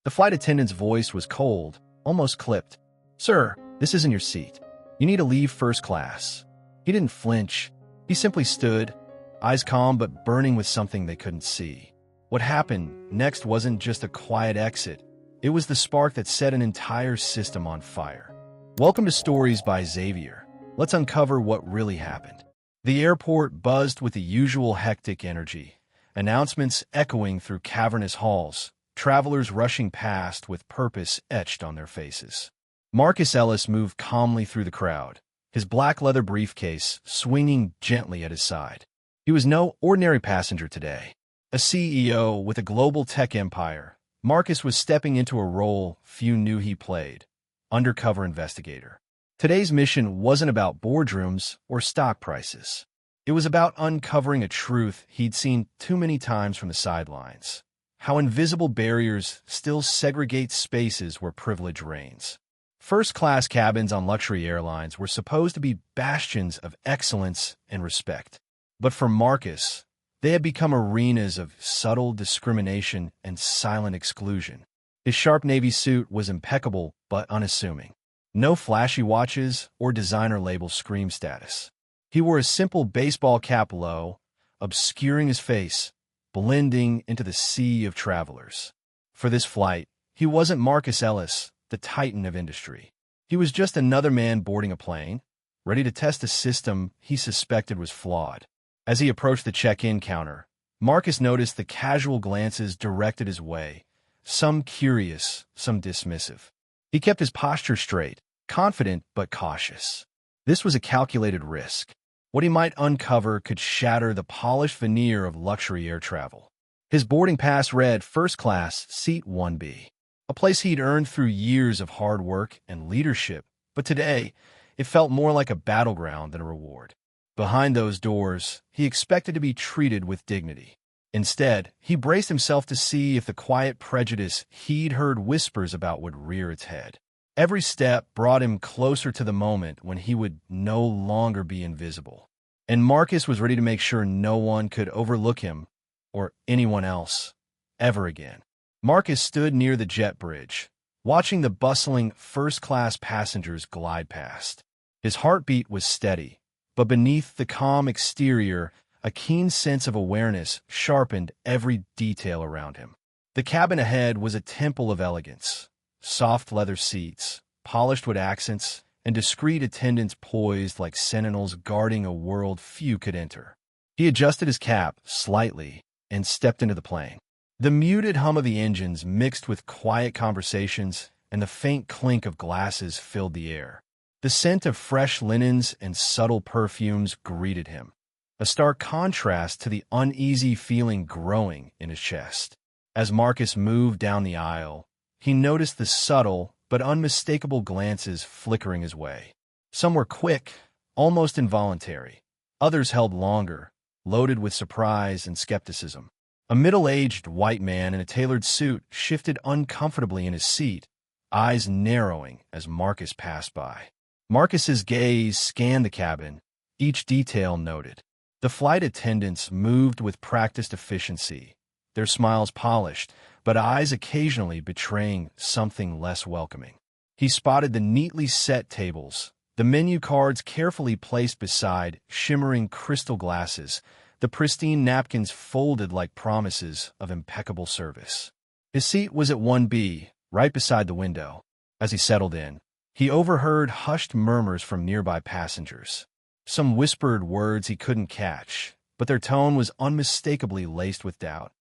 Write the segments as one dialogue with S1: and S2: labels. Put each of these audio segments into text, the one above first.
S1: The flight attendant's voice was cold, almost clipped. "Sir, this isn't your seat. You need to leave first class." He didn't flinch. He simply stood, eyes calm but burning with something they couldn't see. What happened next wasn't just a quiet exit. It was the spark that set an entire system on fire. Welcome to Stories by Xavier. Let's uncover what really happened. The airport buzzed with the usual hectic energy, announcements echoing through cavernous halls, travelers rushing past with purpose etched on their faces. Marcus Ellis moved calmly through the crowd, his black leather briefcase swinging gently at his side. He was no ordinary passenger today. A CEO with a global tech empire, Marcus was stepping into a role few knew he played: undercover investigator. Today's mission wasn't about boardrooms or stock prices. It was about uncovering a truth he'd seen too many times from the sidelines: how invisible barriers still segregate spaces where privilege reigns. First-class cabins on luxury airlines were supposed to be bastions of excellence and respect. But for Marcus, they had become arenas of subtle discrimination and silent exclusion. His sharp navy suit was impeccable but unassuming. No flashy watches or designer labels screamed status. He wore a simple baseball cap low, obscuring his face, blending into the sea of travelers. For this flight, he wasn't Marcus Ellis, the titan of industry. He was just another man boarding a plane, ready to test a system he suspected was flawed. As he approached the check-in counter, Marcus noticed the casual glances directed his way, some curious, some dismissive. He kept his posture straight, confident but cautious. This was a calculated risk. What he might uncover could shatter the polished veneer of luxury air travel. His boarding pass read First Class, Seat 1B, a place he'd earned through years of hard work and leadership, but today, it felt more like a battleground than a reward. Behind those doors, he expected to be treated with dignity. Instead, he braced himself to see if the quiet prejudice he'd heard whispers about would rear its head. Every step brought him closer to the moment when he would no longer be invisible. And Marcus was ready to make sure no one could overlook him, or anyone else, ever again. Marcus stood near the jet bridge, watching the bustling first-class passengers glide past. His heartbeat was steady, but beneath the calm exterior, a keen sense of awareness sharpened every detail around him. The cabin ahead was a temple of elegance: soft leather seats, polished wood accents, and discreet attendants poised like sentinels guarding a world few could enter. He adjusted his cap slightly and stepped into the plane. The muted hum of the engines mixed with quiet conversations, and the faint clink of glasses filled the air. The scent of fresh linens and subtle perfumes greeted him, a stark contrast to the uneasy feeling growing in his chest. As Marcus moved down the aisle, he noticed the subtle but unmistakable glances flickering his way. Some were quick, almost involuntary. Others held longer, loaded with surprise and skepticism. A middle-aged white man in a tailored suit shifted uncomfortably in his seat, eyes narrowing as Marcus passed by. Marcus's gaze scanned the cabin, each detail noted. The flight attendants moved with practiced efficiency, their smiles polished, but eyes occasionally betraying something less welcoming. He spotted the neatly set tables, the menu cards carefully placed beside shimmering crystal glasses, the pristine napkins folded like promises of impeccable service. His seat was at 1B, right beside the window. As he settled in, he overheard hushed murmurs from nearby passengers. Some whispered words he couldn't catch, but their tone was unmistakably laced with doubt.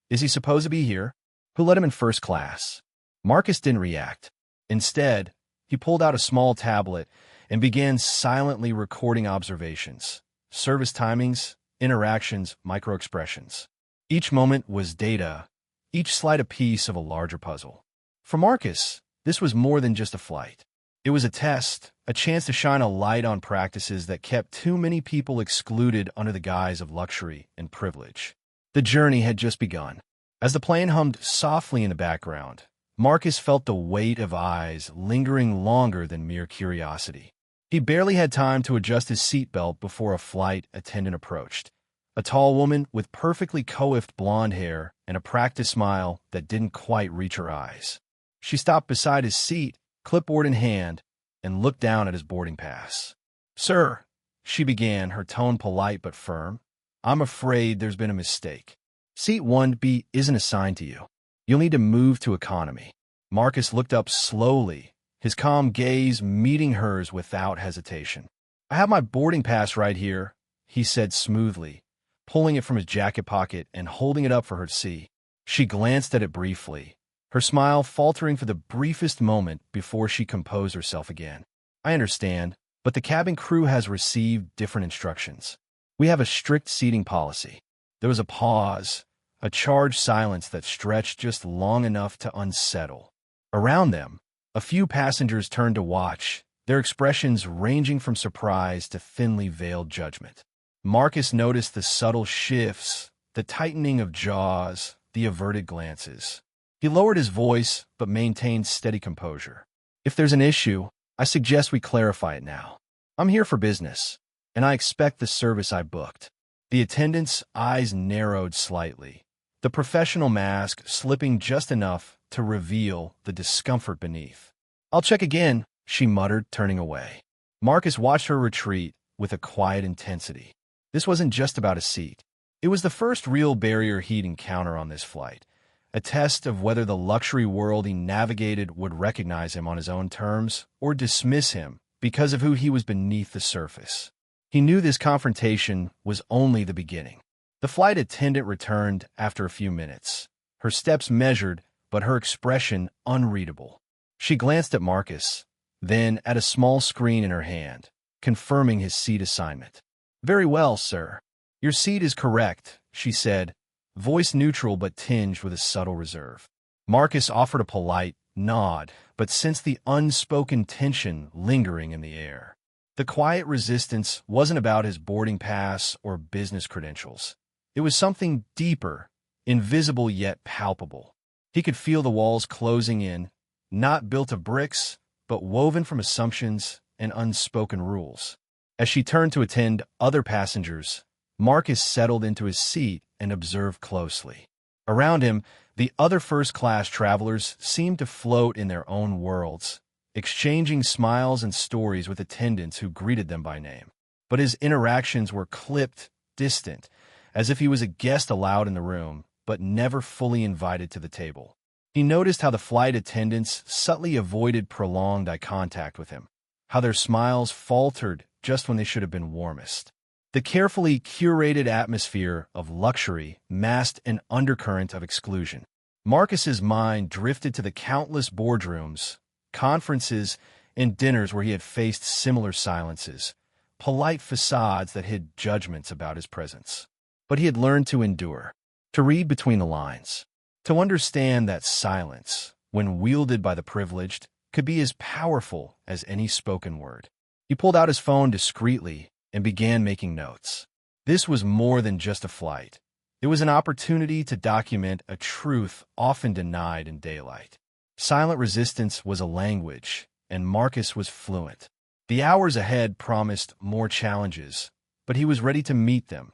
S1: Is he supposed to be here? Who let him in first class? Marcus didn't react. Instead, he pulled out a small tablet and began silently recording observations, service timings, interactions, microexpressions. Each moment was data, each slight a piece of a larger puzzle. For Marcus, this was more than just a flight. It was a test, a chance to shine a light on practices that kept too many people excluded under the guise of luxury and privilege. The journey had just begun. As the plane hummed softly in the background, Marcus felt the weight of eyes lingering longer than mere curiosity. He barely had time to adjust his seatbelt before a flight attendant approached, a tall woman with perfectly coiffed blonde hair and a practiced smile that didn't quite reach her eyes. She stopped beside his seat, clipboard in hand, and looked down at his boarding pass. "Sir," she began, her tone polite but firm, "I'm afraid there's been a mistake. Seat 1B isn't assigned to you. You'll need to move to economy." Marcus looked up slowly, his calm gaze meeting hers without hesitation. "I have my boarding pass right here," he said smoothly, pulling it from his jacket pocket and holding it up for her to see. She glanced at it briefly, her smile faltering for the briefest moment before she composed herself again. "I understand, but the cabin crew has received different instructions. We have a strict seating policy." There was a pause, a charged silence that stretched just long enough to unsettle. Around them, a few passengers turned to watch, their expressions ranging from surprise to thinly veiled judgment. Marcus noticed the subtle shifts, the tightening of jaws, the averted glances. He lowered his voice, but maintained steady composure. "If there's an issue, I suggest we clarify it now. I'm here for business, and I expect the service I booked." The attendant's eyes narrowed slightly, the professional mask slipping just enough to reveal the discomfort beneath. "I'll check again," she muttered, turning away. Marcus watched her retreat with a quiet intensity. This wasn't just about a seat. It was the first real barrier he'd encounter on this flight, a test of whether the luxury world he navigated would recognize him on his own terms or dismiss him because of who he was beneath the surface. He knew this confrontation was only the beginning. The flight attendant returned after a few minutes, her steps measured but her expression unreadable. She glanced at Marcus, then at a small screen in her hand, confirming his seat assignment. "Very well, sir. Your seat is correct," she said, voice neutral but tinged with a subtle reserve. Marcus offered a polite nod, but sensed the unspoken tension lingering in the air. The quiet resistance wasn't about his boarding pass or business credentials. It was something deeper, invisible yet palpable. He could feel the walls closing in, not built of bricks, but woven from assumptions and unspoken rules. As she turned to attend other passengers, Marcus settled into his seat and observed closely. Around him, the other first-class travelers seemed to float in their own worlds, exchanging smiles and stories with attendants who greeted them by name. But his interactions were clipped, distant, as if he was a guest allowed in the room, but never fully invited to the table. He noticed how the flight attendants subtly avoided prolonged eye contact with him, how their smiles faltered just when they should have been warmest. The carefully curated atmosphere of luxury masked an undercurrent of exclusion. Marcus's mind drifted to the countless boardrooms, conferences, and dinners where he had faced similar silences, polite facades that hid judgments about his presence. But he had learned to endure, to read between the lines, to understand that silence, when wielded by the privileged, could be as powerful as any spoken word. He pulled out his phone discreetly and began making notes. This was more than just a flight. It was an opportunity to document a truth often denied in daylight. Silent resistance was a language, and Marcus was fluent. The hours ahead promised more challenges, but he was ready to meet them,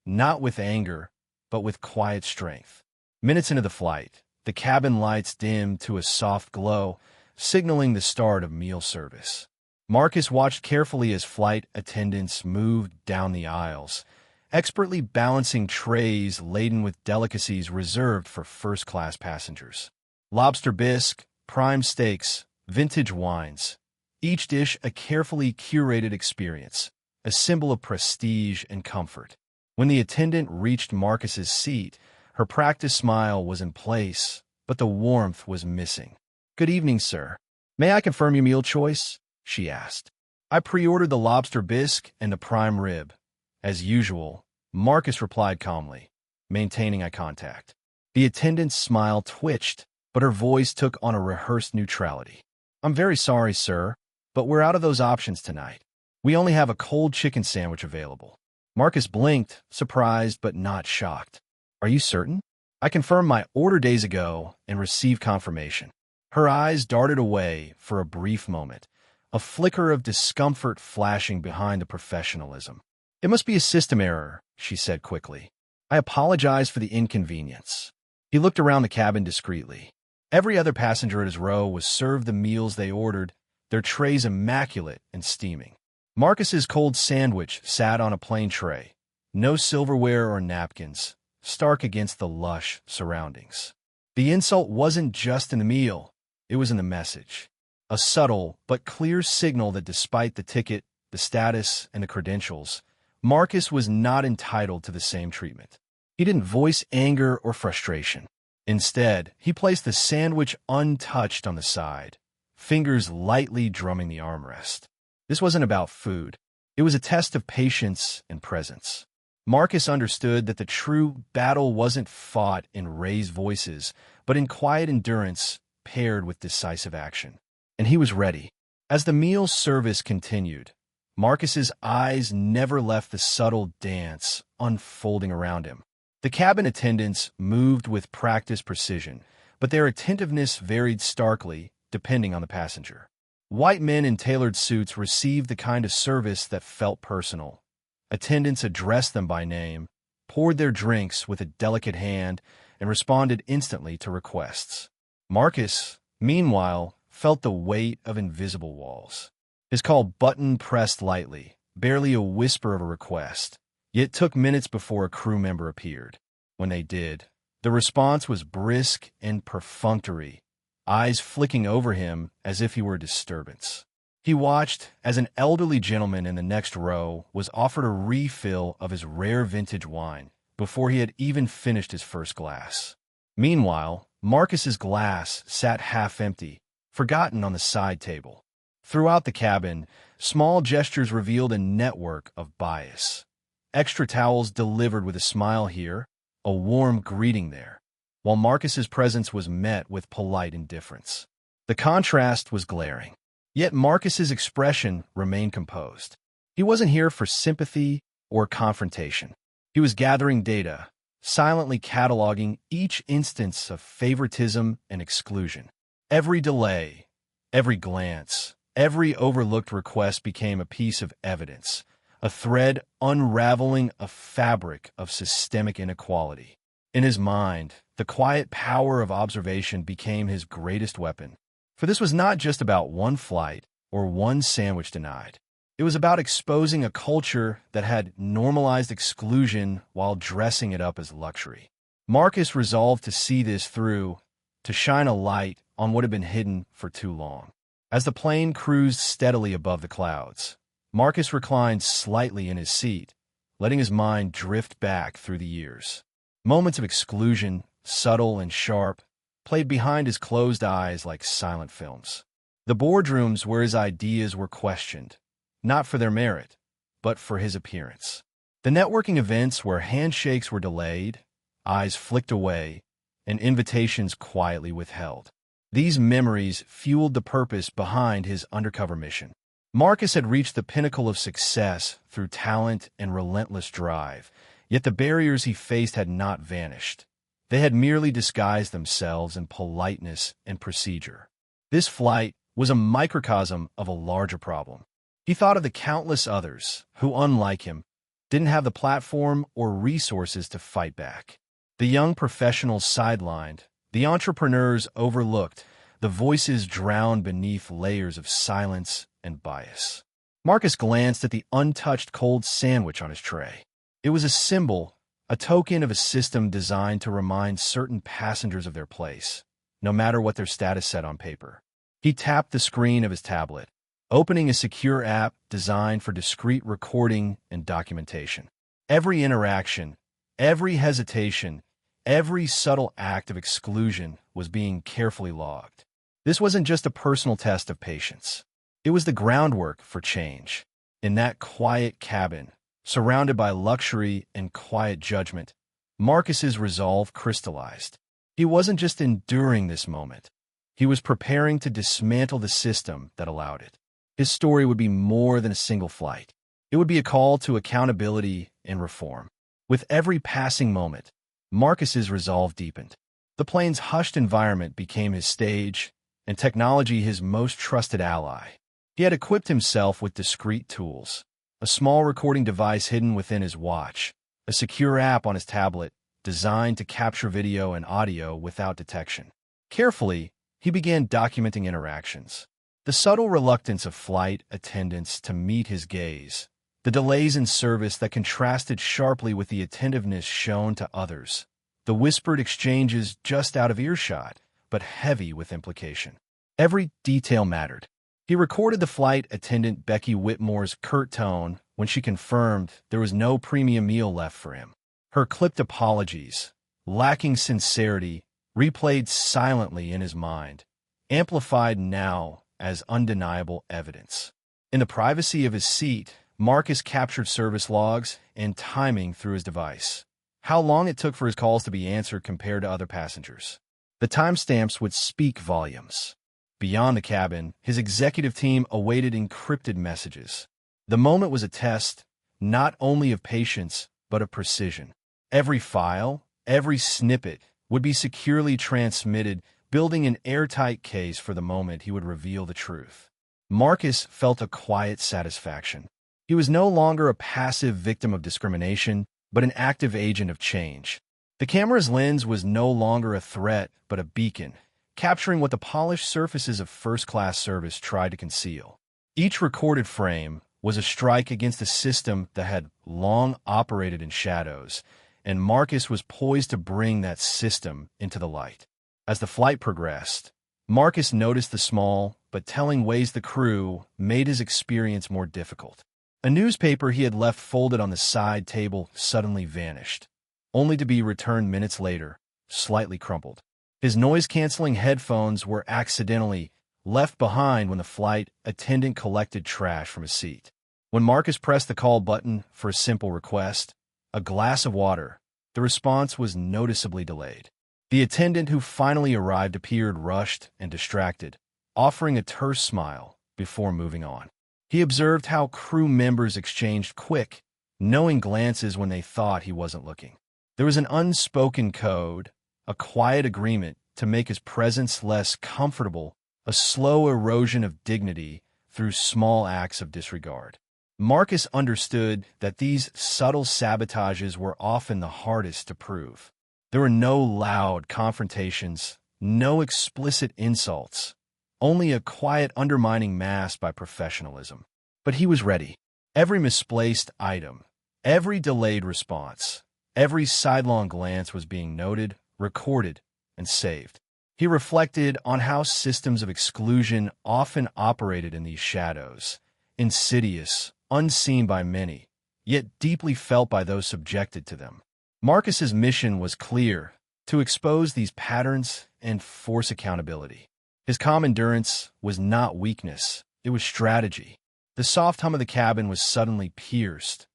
S1: not with anger, but with quiet strength. Minutes into the flight, the cabin lights dimmed to a soft glow, signaling the start of meal service. Marcus watched carefully as flight attendants moved down the aisles, expertly balancing trays laden with delicacies reserved for first-class passengers. Lobster bisque, prime steaks, vintage wines, each dish a carefully curated experience, a symbol of prestige and comfort. When the attendant reached Marcus's seat, her practiced smile was in place, but the warmth was missing. "Good evening, sir. May I confirm your meal choice?" she asked. "I pre-ordered the lobster bisque and the prime rib." As usual, Marcus replied calmly, maintaining eye contact. The attendant's smile twitched, but her voice took on a rehearsed neutrality. "I'm very sorry, sir, but we're out of those options tonight. We only have a cold chicken sandwich available." Marcus blinked, surprised but not shocked. "Are you certain? I confirmed my order days ago and received confirmation." Her eyes darted away for a brief moment, a flicker of discomfort flashing behind the professionalism. "It must be a system error," she said quickly. "I apologize for the inconvenience." He looked around the cabin discreetly. Every other passenger at his row was served the meals they ordered, their trays immaculate and steaming. Marcus's cold sandwich sat on a plain tray, no silverware or napkins, stark against the lush surroundings. The insult wasn't just in the meal, it was in the message. A subtle but clear signal that despite the ticket, the status, and the credentials, Marcus was not entitled to the same treatment. He didn't voice anger or frustration. Instead, he placed the sandwich untouched on the side, fingers lightly drumming the armrest. This wasn't about food. It was a test of patience and presence. Marcus understood that the true battle wasn't fought in raised voices, but in quiet endurance paired with decisive action. And he was ready. As the meal service continued, Marcus's eyes never left the subtle dance unfolding around him. The cabin attendants moved with practiced precision, but their attentiveness varied starkly depending on the passenger. White men in tailored suits received the kind of service that felt personal. Attendants addressed them by name, poured their drinks with a delicate hand, and responded instantly to requests. Marcus, meanwhile, felt the weight of invisible walls. His call button pressed lightly, barely a whisper of a request. Yet it took minutes before a crew member appeared. When they did, the response was brisk and perfunctory, eyes flicking over him as if he were a disturbance. He watched as an elderly gentleman in the next row was offered a refill of his rare vintage wine before he had even finished his first glass. Meanwhile, Marcus's glass sat half empty, forgotten on the side table. Throughout the cabin, small gestures revealed a network of bias. Extra towels delivered with a smile here, a warm greeting there, while Marcus's presence was met with polite indifference. The contrast was glaring. Yet Marcus's expression remained composed. He wasn't here for sympathy or confrontation. He was gathering data, silently cataloging each instance of favoritism and exclusion. Every delay, every glance, every overlooked request became a piece of evidence, a thread unraveling a fabric of systemic inequality. In his mind, the quiet power of observation became his greatest weapon. For this was not just about one flight or one sandwich denied. It was about exposing a culture that had normalized exclusion while dressing it up as luxury. Marcus resolved to see this through, to shine a light on what had been hidden for too long. As the plane cruised steadily above the clouds, Marcus reclined slightly in his seat, letting his mind drift back through the years. Moments of exclusion, subtle and sharp, played behind his closed eyes like silent films. The boardrooms where his ideas were questioned, not for their merit, but for his appearance. The networking events where handshakes were delayed, eyes flicked away, and invitations quietly withheld. These memories fueled the purpose behind his undercover mission. Marcus had reached the pinnacle of success through talent and relentless drive, yet the barriers he faced had not vanished. They had merely disguised themselves in politeness and procedure. This flight was a microcosm of a larger problem. He thought of the countless others who, unlike him, didn't have the platform or resources to fight back. The young professionals sidelined, the entrepreneurs overlooked, the voices drowned beneath layers of silence and bias. Marcus glanced at the untouched cold sandwich on his tray. It was a symbol, a token of a system designed to remind certain passengers of their place, no matter what their status said on paper. He tapped the screen of his tablet, opening a secure app designed for discreet recording and documentation. Every interaction, every hesitation, every subtle act of exclusion was being carefully logged. This wasn't just a personal test of patience. It was the groundwork for change. In that quiet cabin, surrounded by luxury and quiet judgment, Marcus's resolve crystallized. He wasn't just enduring this moment. He was preparing to dismantle the system that allowed it. His story would be more than a single flight. It would be a call to accountability and reform. With every passing moment, Marcus's resolve deepened. The plane's hushed environment became his stage, and technology his most trusted ally. He had equipped himself with discreet tools, a small recording device hidden within his watch, a secure app on his tablet designed to capture video and audio without detection. Carefully, he began documenting interactions. The subtle reluctance of flight attendants to meet his gaze, the delays in service that contrasted sharply with the attentiveness shown to others, the whispered exchanges just out of earshot, but heavy with implication. Every detail mattered. He recorded the flight attendant Becky Whitmore's curt tone when she confirmed there was no premium meal left for him. Her clipped apologies, lacking sincerity, replayed silently in his mind, amplified now as undeniable evidence. In the privacy of his seat, Marcus captured service logs and timing through his device. How long it took for his calls to be answered compared to other passengers. The timestamps would speak volumes. Beyond the cabin, his executive team awaited encrypted messages. The moment was a test, not only of patience, but of precision. Every file, every snippet, would be securely transmitted, building an airtight case for the moment he would reveal the truth. Marcus felt a quiet satisfaction. He was no longer a passive victim of discrimination, but an active agent of change. The camera's lens was no longer a threat, but a beacon, capturing what the polished surfaces of first-class service tried to conceal. Each recorded frame was a strike against a system that had long operated in shadows, and Marcus was poised to bring that system into the light. As the flight progressed, Marcus noticed the small but telling ways the crew made his experience more difficult. A newspaper he had left folded on the side table suddenly vanished, only to be returned minutes later, slightly crumpled. His noise-canceling headphones were accidentally left behind when the flight attendant collected trash from his seat. When Marcus pressed the call button for a simple request, a glass of water, the response was noticeably delayed. The attendant who finally arrived appeared rushed and distracted, offering a terse smile before moving on. He observed how crew members exchanged quick, knowing glances when they thought he wasn't looking. There was an unspoken code, a quiet agreement to make his presence less comfortable, a slow erosion of dignity through small acts of disregard. Marcus understood that these subtle sabotages were often the hardest to prove. There were no loud confrontations, no explicit insults, only a quiet undermining masked by professionalism. But he was ready. Every misplaced item, every delayed response, every sidelong glance was being noted, recorded, and saved. He reflected on how systems of exclusion often operated in these shadows, insidious, unseen by many, yet deeply felt by those subjected to them. Marcus's mission was clear, to expose these patterns and force accountability. His calm endurance was not weakness, it was strategy. The soft hum of the cabin was suddenly pierced,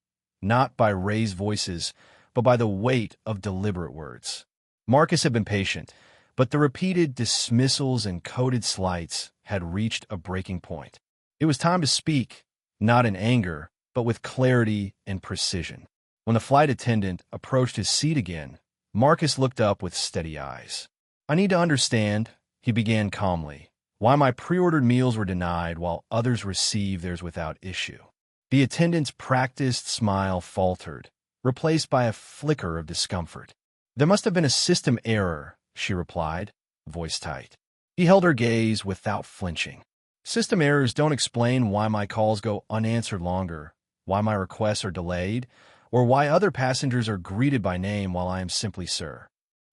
S1: not by raised voices, but by the weight of deliberate words. Marcus had been patient, but the repeated dismissals and coded slights had reached a breaking point. It was time to speak, not in anger, but with clarity and precision. When the flight attendant approached his seat again, Marcus looked up with steady eyes. "I need to understand," he began calmly, "why my pre-ordered meals were denied while others received theirs without issue." The attendant's practiced smile faltered, replaced by a flicker of discomfort. "There must have been a system error," she replied, voice tight. He held her gaze without flinching. "System errors don't explain why my calls go unanswered longer, why my requests are delayed, or why other passengers are greeted by name while I am simply sir.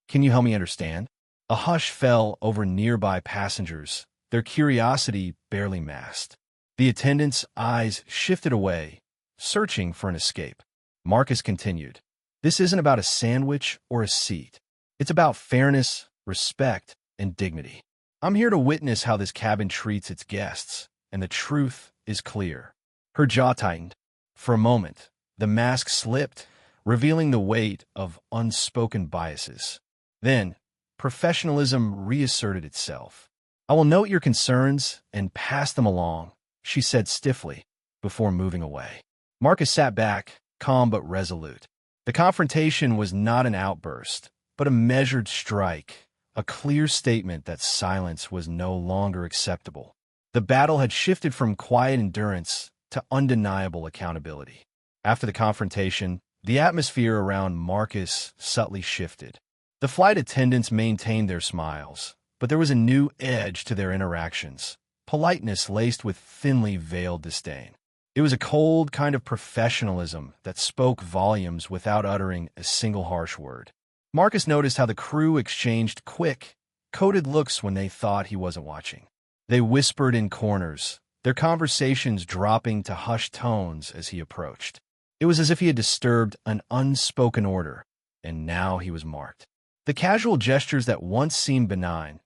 S1: Can you help me understand?" A hush fell over nearby passengers, their curiosity barely masked. The attendant's eyes shifted away, searching for an escape. Marcus continued, "This isn't about a sandwich or a seat. It's about fairness, respect, and dignity. I'm here to witness how this cabin treats its guests, and the truth is clear." Her jaw tightened. For a moment, the mask slipped, revealing the weight of unspoken biases. Then, professionalism reasserted itself. "I will note your concerns and pass them along," she said stiffly, before moving away. Marcus sat back, calm but resolute. The confrontation was not an outburst, but a measured strike, a clear statement that silence was no longer acceptable. The battle had shifted from quiet endurance to undeniable accountability. After the confrontation, the atmosphere around Marcus subtly shifted. The flight attendants maintained their smiles, but there was a new edge to their interactions, politeness laced with thinly veiled disdain. It was a cold kind of professionalism that spoke volumes without uttering a single harsh word. Marcus noticed how the crew exchanged quick, coded looks when they thought he wasn't watching. They whispered in corners, their conversations dropping to hushed tones as he approached. It was as if he had disturbed an unspoken order, and now he was marked. The casual gestures that once seemed benign,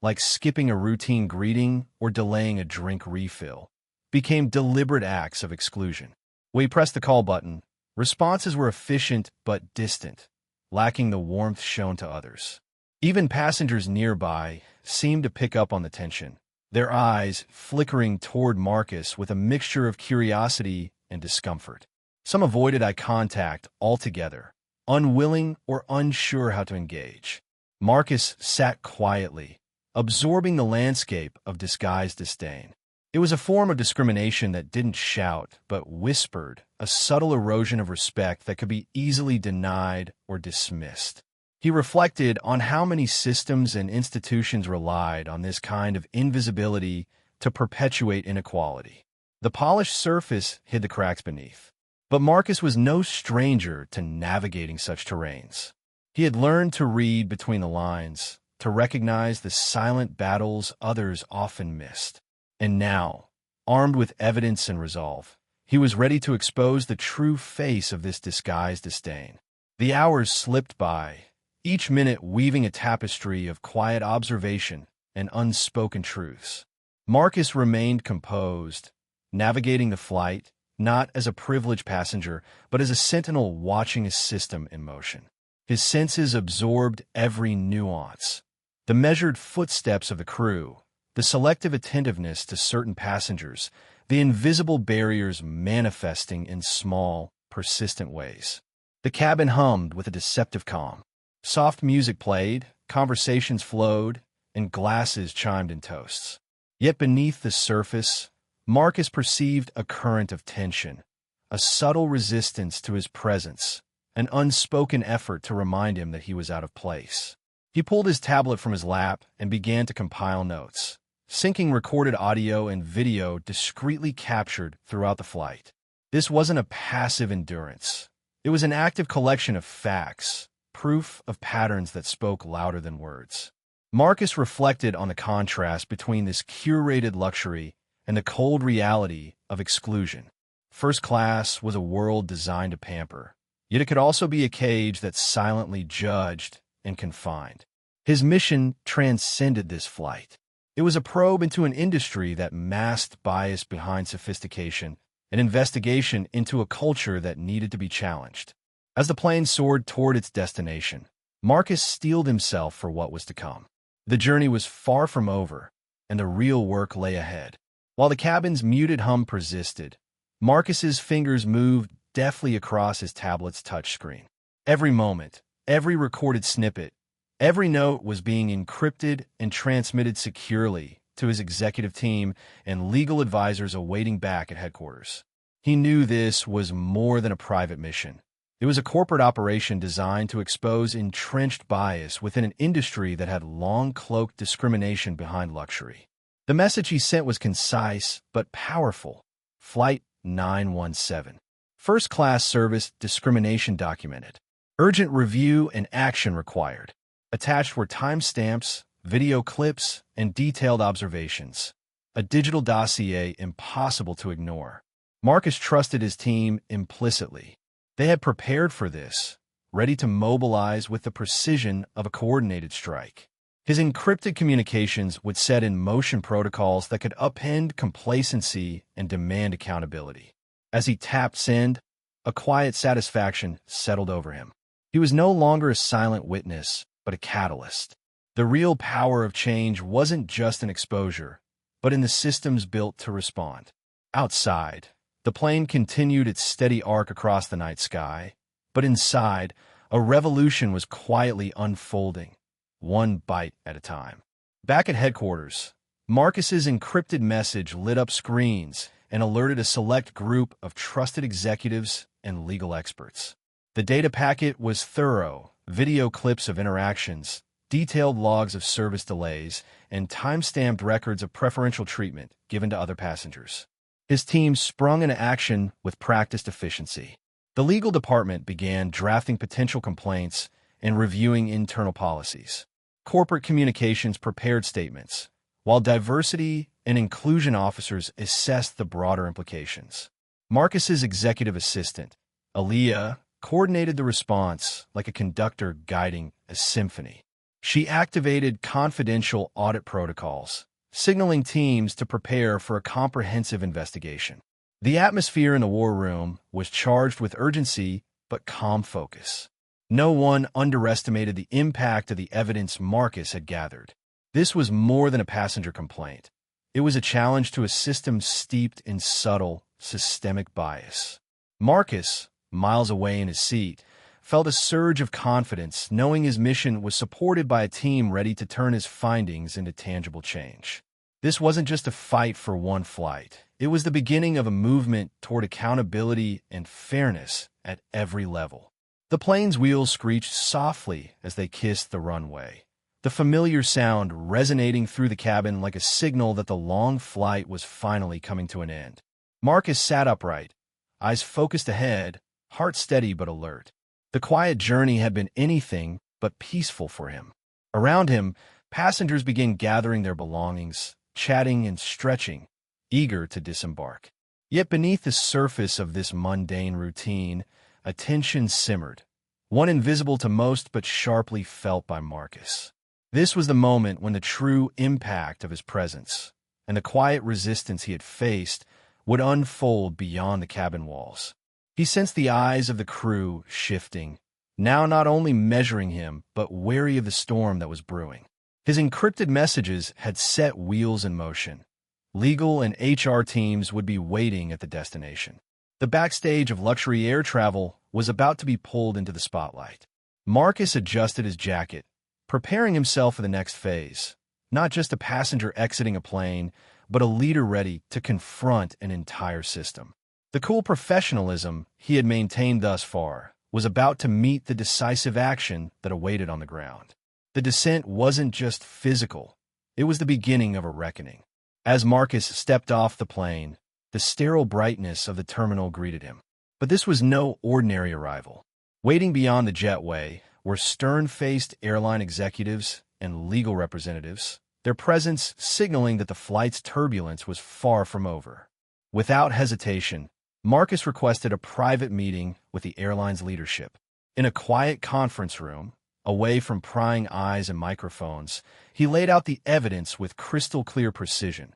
S1: like skipping a routine greeting or delaying a drink refill, became deliberate acts of exclusion. When he pressed the call button, responses were efficient but distant, lacking the warmth shown to others. Even passengers nearby seemed to pick up on the tension, their eyes flickering toward Marcus with a mixture of curiosity and discomfort. Some avoided eye contact altogether, unwilling or unsure how to engage. Marcus sat quietly, absorbing the landscape of disguised disdain. It was a form of discrimination that didn't shout, but whispered, a subtle erosion of respect that could be easily denied or dismissed. He reflected on how many systems and institutions relied on this kind of invisibility to perpetuate inequality. The polished surface hid the cracks beneath. But Marcus was no stranger to navigating such terrains. He had learned to read between the lines, to recognize the silent battles others often missed. And now, armed with evidence and resolve, he was ready to expose the true face of this disguised disdain. The hours slipped by, each minute weaving a tapestry of quiet observation and unspoken truths. Marcus remained composed, navigating the flight, not as a privileged passenger, but as a sentinel watching a system in motion. His senses absorbed every nuance, the measured footsteps of the crew, the selective attentiveness to certain passengers, the invisible barriers manifesting in small, persistent ways. The cabin hummed with a deceptive calm. Soft music played, conversations flowed, and glasses chimed in toasts. Yet beneath the surface, Marcus perceived a current of tension, a subtle resistance to his presence, an unspoken effort to remind him that he was out of place. He pulled his tablet from his lap and began to compile notes, syncing recorded audio and video discreetly captured throughout the flight. This wasn't a passive endurance. It was an active collection of facts, proof of patterns that spoke louder than words. Marcus reflected on the contrast between this curated luxury and the cold reality of exclusion. First class was a world designed to pamper, yet it could also be a cage that silently judged and confined. His mission transcended this flight. It was a probe into an industry that masked bias behind sophistication, an investigation into a culture that needed to be challenged. As the plane soared toward its destination, Marcus steeled himself for what was to come. The journey was far from over, and the real work lay ahead. While the cabin's muted hum persisted, Marcus's fingers moved deftly across his tablet's touchscreen. Every moment, every recorded snippet, every note was being encrypted and transmitted securely to his executive team and legal advisors awaiting back at headquarters. He knew this was more than a private mission. It was a corporate operation designed to expose entrenched bias within an industry that had long cloaked discrimination behind luxury. The message he sent was concise but powerful. Flight 917. First class service discrimination documented. Urgent review and action required. Attached were timestamps, video clips, and detailed observations. A digital dossier impossible to ignore. Marcus trusted his team implicitly. They had prepared for this, ready to mobilize with the precision of a coordinated strike. His encrypted communications would set in motion protocols that could upend complacency and demand accountability. As he tapped send, a quiet satisfaction settled over him. He was no longer a silent witness, but a catalyst. The real power of change wasn't just in exposure, but in the systems built to respond. Outside, the plane continued its steady arc across the night sky, but inside, a revolution was quietly unfolding, one bite at a time. Back at headquarters, Marcus's encrypted message lit up screens, and alerted a select group of trusted executives and legal experts. The data packet was thorough: video clips of interactions, detailed logs of service delays, and time-stamped records of preferential treatment given to other passengers. His team sprung into action with practiced efficiency. The legal department began drafting potential complaints and reviewing internal policies. Corporate communications prepared statements, while diversity and inclusion officers assessed the broader implications. Marcus's executive assistant, Aaliyah, coordinated the response like a conductor guiding a symphony. She activated confidential audit protocols, signaling teams to prepare for a comprehensive investigation. The atmosphere in the war room was charged with urgency but calm focus. No one underestimated the impact of the evidence Marcus had gathered. This was more than a passenger complaint. It was a challenge to a system steeped in subtle, systemic bias. Marcus, miles away in his seat, felt a surge of confidence, knowing his mission was supported by a team ready to turn his findings into tangible change. This wasn't just a fight for one flight. It was the beginning of a movement toward accountability and fairness at every level. The plane's wheels screeched softly as they kissed the runway, the familiar sound resonating through the cabin like a signal that the long flight was finally coming to an end. Marcus sat upright, eyes focused ahead, heart steady but alert. The quiet journey had been anything but peaceful for him. Around him, passengers began gathering their belongings, chatting and stretching, eager to disembark. Yet beneath the surface of this mundane routine, a tension simmered, one invisible to most but sharply felt by Marcus. This was the moment when the true impact of his presence and the quiet resistance he had faced would unfold beyond the cabin walls. He sensed the eyes of the crew shifting, now not only measuring him, but wary of the storm that was brewing. His encrypted messages had set wheels in motion. Legal and HR teams would be waiting at the destination. The backstage of luxury air travel was about to be pulled into the spotlight. Marcus adjusted his jacket, preparing himself for the next phase. Not just a passenger exiting a plane, but a leader ready to confront an entire system. The cool professionalism he had maintained thus far was about to meet the decisive action that awaited on the ground. The descent wasn't just physical, it was the beginning of a reckoning. As Marcus stepped off the plane, the sterile brightness of the terminal greeted him. But this was no ordinary arrival. Waiting beyond the jetway were stern-faced airline executives and legal representatives, their presence signaling that the flight's turbulence was far from over. Without hesitation, Marcus requested a private meeting with the airline's leadership. In a quiet conference room, away from prying eyes and microphones, he laid out the evidence with crystal-clear precision.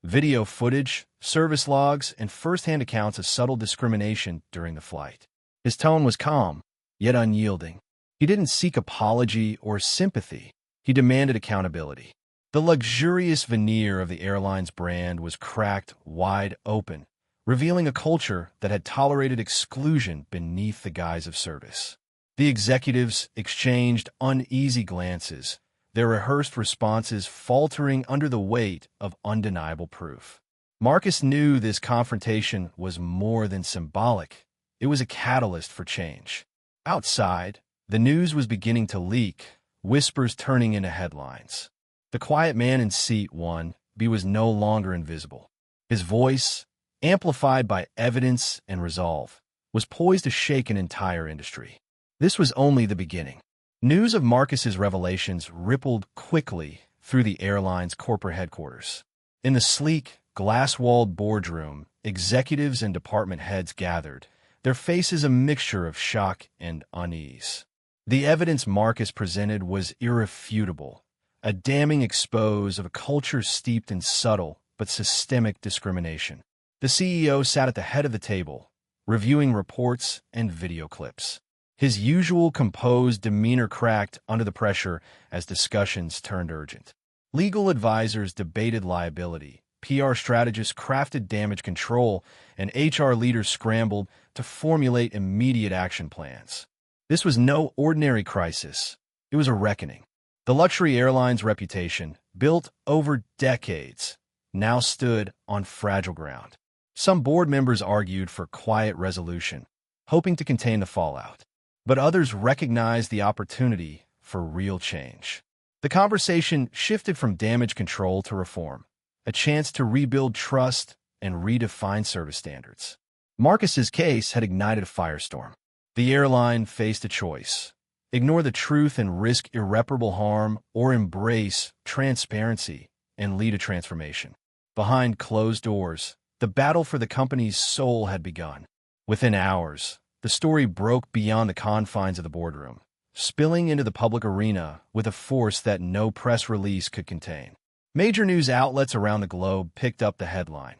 S1: Video footage, service logs, and first-hand accounts of subtle discrimination during the flight. His tone was calm, yet unyielding. He didn't seek apology or sympathy. He demanded accountability. The luxurious veneer of the airline's brand was cracked wide open, revealing a culture that had tolerated exclusion beneath the guise of service. The executives exchanged uneasy glances, their rehearsed responses faltering under the weight of undeniable proof. Marcus knew this confrontation was more than symbolic. It was a catalyst for change. Outside, the news was beginning to leak, whispers turning into headlines. The quiet man in seat 1B was no longer invisible. His voice, amplified by evidence and resolve, was poised to shake an entire industry. This was only the beginning. News of Marcus's revelations rippled quickly through the airline's corporate headquarters. In the sleek, glass-walled boardroom, executives and department heads gathered, their faces a mixture of shock and unease. The evidence Marcus presented was irrefutable, a damning expose of a culture steeped in subtle but systemic discrimination. The CEO sat at the head of the table, reviewing reports and video clips. His usual composed demeanor cracked under the pressure as discussions turned urgent. Legal advisors debated liability, PR strategists crafted damage control, and HR leaders scrambled to formulate immediate action plans. This was no ordinary crisis. It was a reckoning. The luxury airline's reputation, built over decades, now stood on fragile ground. Some board members argued for quiet resolution, hoping to contain the fallout, but others recognized the opportunity for real change. The conversation shifted from damage control to reform, a chance to rebuild trust and redefine service standards. Marcus's case had ignited a firestorm. The airline faced a choice: ignore the truth and risk irreparable harm, or embrace transparency and lead a transformation. Behind closed doors, the battle for the company's soul had begun. Within hours, the story broke beyond the confines of the boardroom, spilling into the public arena with a force that no press release could contain. Major news outlets around the globe picked up the headline: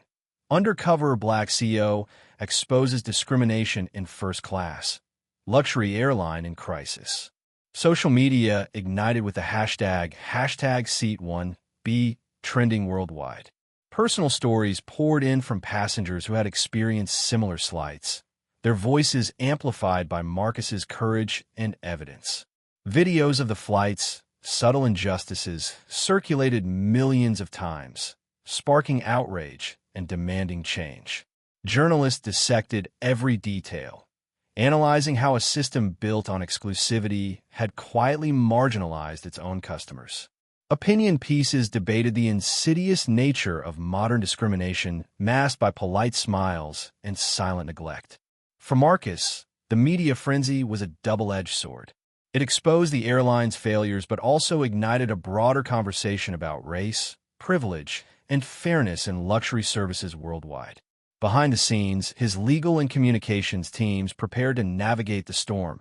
S1: Undercover Black CEO exposes discrimination in first class. Luxury airline in crisis. Social media ignited with the hashtag #Seat1B trending worldwide. Personal stories poured in from passengers who had experienced similar slights, their voices amplified by Marcus's courage and evidence. Videos of the flight's subtle injustices circulated millions of times, sparking outrage and demanding change. Journalists dissected every detail, analyzing how a system built on exclusivity had quietly marginalized its own customers. Opinion pieces debated the insidious nature of modern discrimination, masked by polite smiles and silent neglect. For Marcus, the media frenzy was a double-edged sword. It exposed the airline's failures but also ignited a broader conversation about race, privilege, and fairness in luxury services worldwide. Behind the scenes, his legal and communications teams prepared to navigate the storm,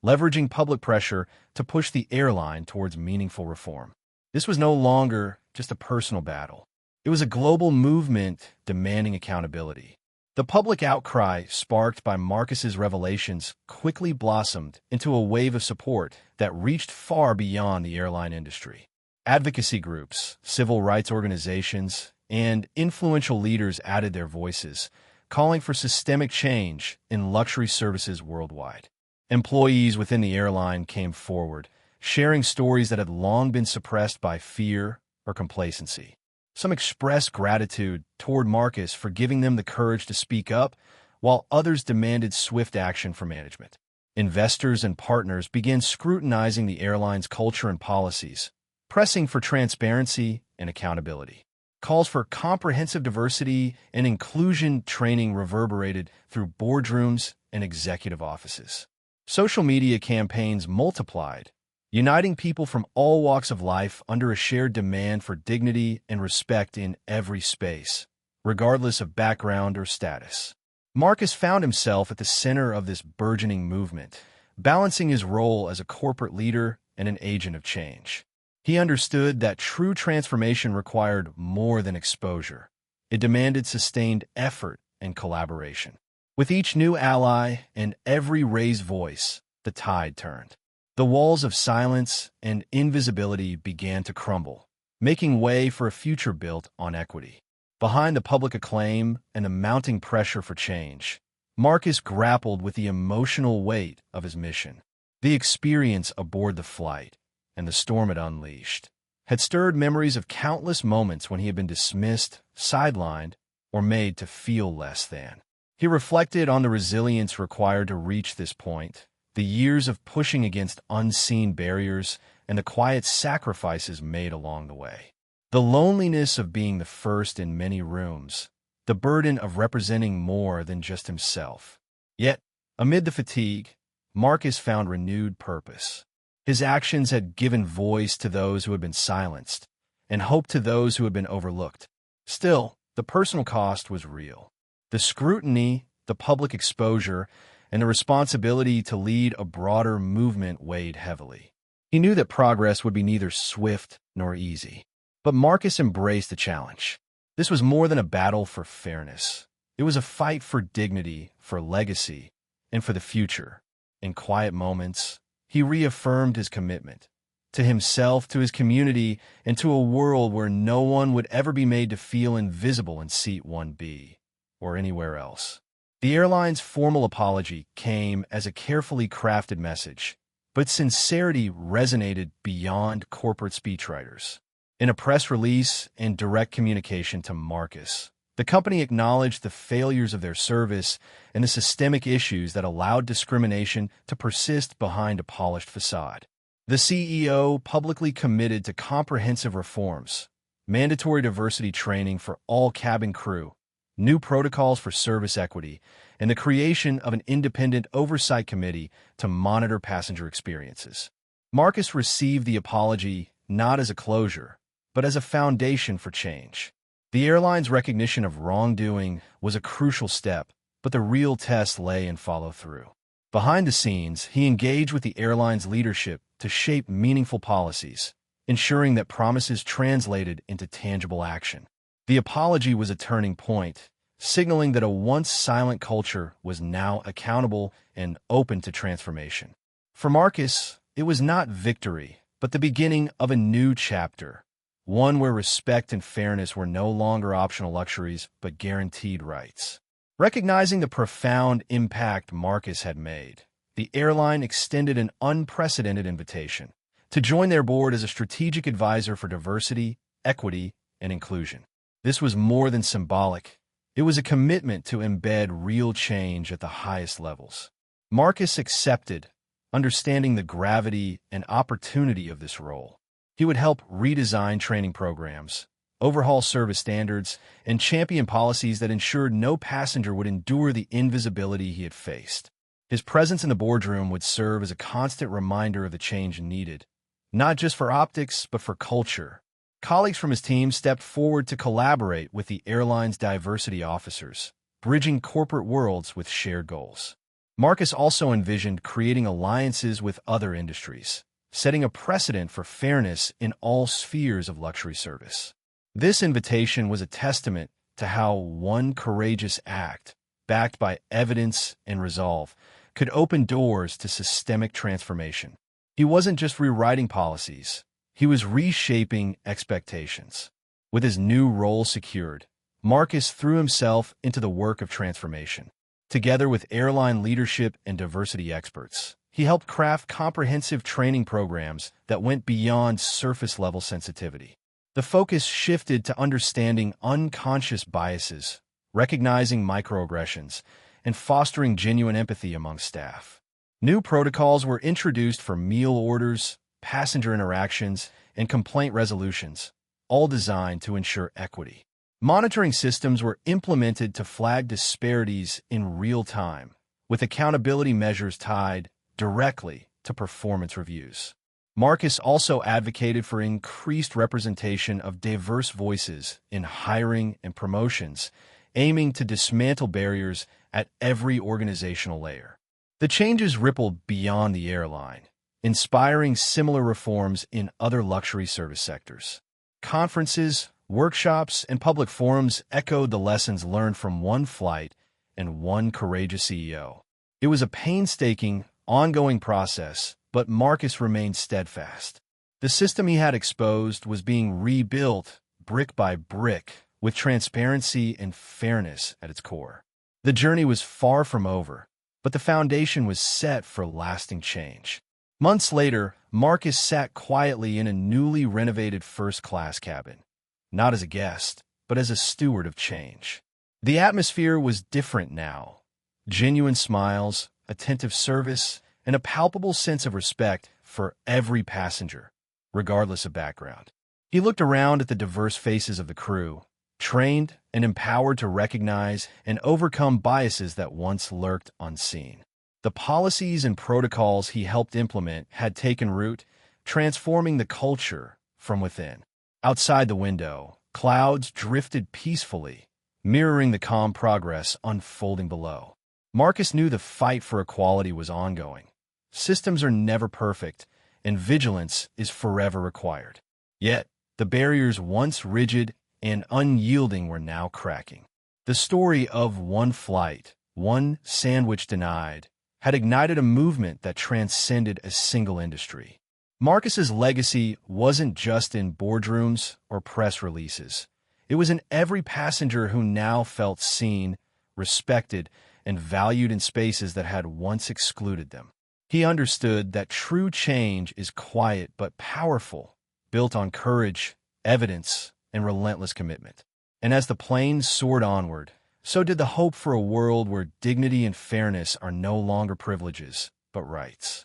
S1: leveraging public pressure to push the airline towards meaningful reform. This was no longer just a personal battle. It was a global movement demanding accountability. The public outcry sparked by Marcus's revelations quickly blossomed into a wave of support that reached far beyond the airline industry. Advocacy groups, civil rights organizations, and influential leaders added their voices, calling for systemic change in luxury services worldwide. Employees within the airline came forward, sharing stories that had long been suppressed by fear or complacency. Some expressed gratitude toward Marcus for giving them the courage to speak up, while others demanded swift action from management. Investors and partners began scrutinizing the airline's culture and policies, pressing for transparency and accountability. Calls for comprehensive diversity and inclusion training reverberated through boardrooms and executive offices. Social media campaigns multiplied, uniting people from all walks of life under a shared demand for dignity and respect in every space, regardless of background or status. Marcus found himself at the center of this burgeoning movement, balancing his role as a corporate leader and an agent of change. He understood that true transformation required more than exposure. It demanded sustained effort and collaboration. With each new ally and every raised voice, the tide turned. The walls of silence and invisibility began to crumble, making way for a future built on equity. Behind the public acclaim and the mounting pressure for change, Marcus grappled with the emotional weight of his mission. The experience aboard the flight, and the storm it unleashed, had stirred memories of countless moments when he had been dismissed, sidelined, or made to feel less than. He reflected on the resilience required to reach this point, the years of pushing against unseen barriers, and the quiet sacrifices made along the way. The loneliness of being the first in many rooms, the burden of representing more than just himself. Yet, amid the fatigue, Marcus found renewed purpose. His actions had given voice to those who had been silenced, and hope to those who had been overlooked. Still, the personal cost was real. The scrutiny, the public exposure, and the responsibility to lead a broader movement weighed heavily. He knew that progress would be neither swift nor easy. But Marcus embraced the challenge. This was more than a battle for fairness. It was a fight for dignity, for legacy, and for the future. In quiet moments, he reaffirmed his commitment to himself, to his community, and to a world where no one would ever be made to feel invisible in Seat 1B or anywhere else. The airline's formal apology came as a carefully crafted message, but sincerity resonated beyond corporate speechwriters. In a press release and direct communication to Marcus, The company acknowledged the failures of their service and the systemic issues that allowed discrimination to persist behind a polished facade. The CEO publicly committed to comprehensive reforms, mandatory diversity training for all cabin crew, new protocols for service equity, and the creation of an independent oversight committee to monitor passenger experiences. Marcus received the apology not as a closure, but as a foundation for change. The airline's recognition of wrongdoing was a crucial step, but the real test lay in follow-through. Behind the scenes, he engaged with the airline's leadership to shape meaningful policies, ensuring that promises translated into tangible action. The apology was a turning point, signaling that a once silent culture was now accountable and open to transformation. For Marcus, it was not victory, but the beginning of a new chapter, one where respect and fairness were no longer optional luxuries but guaranteed rights. Recognizing the profound impact Marcus had made, the airline extended an unprecedented invitation to join their board as a strategic advisor for diversity, equity, and inclusion. This was more than symbolic. It was a commitment to embed real change at the highest levels. Marcus accepted, understanding the gravity and opportunity of this role. He would help redesign training programs, overhaul service standards, and champion policies that ensured no passenger would endure the invisibility he had faced. His presence in the boardroom would serve as a constant reminder of the change needed, not just for optics, but for culture. Colleagues from his team stepped forward to collaborate with the airline's diversity officers, bridging corporate worlds with shared goals. Marcus also envisioned creating alliances with other industries, setting a precedent for fairness in all spheres of luxury service. This invitation was a testament to how one courageous act, backed by evidence and resolve, could open doors to systemic transformation. He wasn't just rewriting policies, he was reshaping expectations. With his new role secured, Marcus threw himself into the work of transformation. Together with airline leadership and diversity experts, he helped craft comprehensive training programs that went beyond surface-level sensitivity. The focus shifted to understanding unconscious biases, recognizing microaggressions, and fostering genuine empathy among staff. New protocols were introduced for meal orders, passenger interactions, and complaint resolutions, all designed to ensure equity. Monitoring systems were implemented to flag disparities in real time, with accountability measures tied directly to performance reviews. Marcus also advocated for increased representation of diverse voices in hiring and promotions, aiming to dismantle barriers at every organizational layer. The changes rippled beyond the airline, inspiring similar reforms in other luxury service sectors. Conferences, workshops, and public forums echoed the lessons learned from one flight and one courageous CEO. It was a painstaking, ongoing process, but Marcus remained steadfast. The system he had exposed was being rebuilt brick by brick, with transparency and fairness at its core. The journey was far from over, but the foundation was set for lasting change. Months later, Marcus sat quietly in a newly renovated first-class cabin, not as a guest, but as a steward of change. The atmosphere was different now. Genuine smiles, attentive service, and a palpable sense of respect for every passenger, regardless of background. He looked around at the diverse faces of the crew, trained and empowered to recognize and overcome biases that once lurked unseen. The policies and protocols he helped implement had taken root, transforming the culture from within. Outside the window, clouds drifted peacefully, mirroring the calm progress unfolding below. Marcus knew the fight for equality was ongoing. Systems are never perfect, and vigilance is forever required. Yet, the barriers once rigid and unyielding were now cracking. The story of one flight, one sandwich denied, had ignited a movement that transcended a single industry. Marcus's legacy wasn't just in boardrooms or press releases. It was in every passenger who now felt seen, respected, and valued in spaces that had once excluded them. He understood that true change is quiet but powerful, built on courage, evidence, and relentless commitment. And as the plane soared onward, so did the hope for a world where dignity and fairness are no longer privileges, but rights.